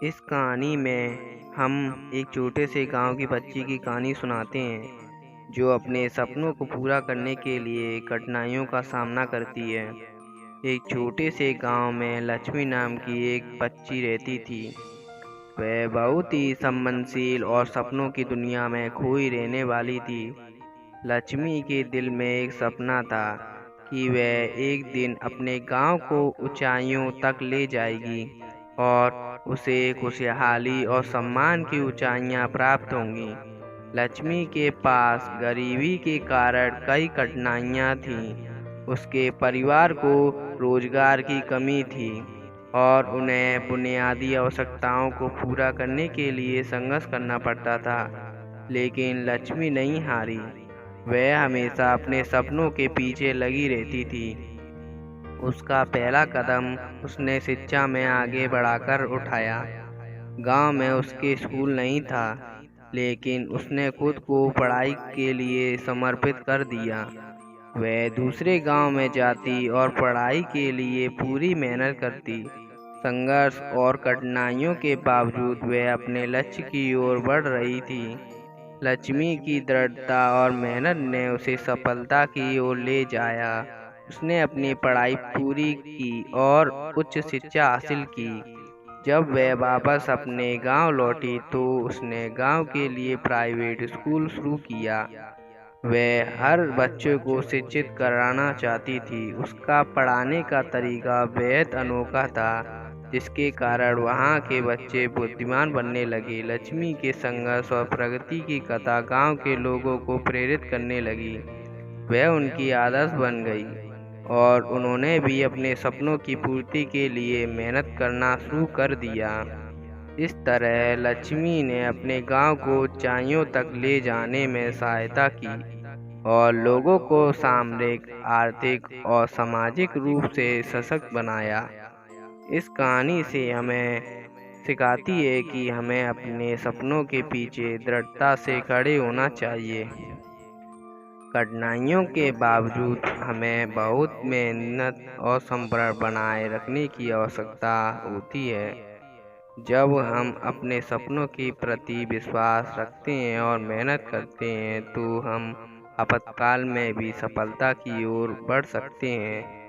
इस कहानी में हम एक छोटे से गांव की बच्ची की कहानी सुनाते हैं जो अपने सपनों को पूरा करने के लिए कठिनाइयों का सामना करती है। एक छोटे से गांव में लक्ष्मी नाम की एक बच्ची रहती थी। वह बहुत ही संवेदनशील और सपनों की दुनिया में खोई रहने वाली थी। लक्ष्मी के दिल में एक सपना था कि वह एक दिन अपने गांव को ऊंचाइयों तक ले जाएगी और उसे खुशहाली और सम्मान की ऊंचाइयां प्राप्त होंगी। लक्ष्मी के पास गरीबी के कारण कई कठिनाइयां थीं। उसके परिवार को रोजगार की कमी थी और उन्हें बुनियादी आवश्यकताओं को पूरा करने के लिए संघर्ष करना पड़ता था। लेकिन लक्ष्मी नहीं हारी। वह हमेशा अपने सपनों के पीछे लगी रहती थी। उसका पहला कदम उसने शिक्षा में आगे बढ़ाकर उठाया। गांव में उसके स्कूल नहीं था, लेकिन उसने खुद को पढ़ाई के लिए समर्पित कर दिया। वह दूसरे गांव में जाती और पढ़ाई के लिए पूरी मेहनत करती। संघर्ष और कठिनाइयों के बावजूद वह अपने लक्ष्य की ओर बढ़ रही थी। लक्ष्मी की दृढ़ता और मेहनत ने उसे सफलता की ओर ले जाया। उसने अपनी पढ़ाई पूरी की और उच्च शिक्षा हासिल की। जब वह वापस अपने गांव लौटी तो उसने गांव के लिए प्राइवेट स्कूल शुरू किया। वह हर बच्चे को शिक्षित कराना चाहती थी। उसका पढ़ाने का तरीका बेहद अनोखा था, जिसके कारण वहाँ के बच्चे बुद्धिमान बनने लगे। लक्ष्मी के संघर्ष और प्रगति की कथा गांव के लोगों को प्रेरित करने लगी। वह उनकी आदर्श बन गई और उन्होंने भी अपने सपनों की पूर्ति के लिए मेहनत करना शुरू कर दिया। इस तरह लक्ष्मी ने अपने गांव को ऊंचाइयों तक ले जाने में सहायता की और लोगों को सामरिक, आर्थिक और सामाजिक रूप से सशक्त बनाया। इस कहानी से हमें सिखाती है कि हमें अपने सपनों के पीछे दृढ़ता से खड़े होना चाहिए। कठिनाइयों के बावजूद हमें बहुत मेहनत और संभल बनाए रखने की आवश्यकता होती है। जब हम अपने सपनों के प्रति विश्वास रखते हैं और मेहनत करते हैं तो हम आपातकाल में भी सफलता की ओर बढ़ सकते हैं।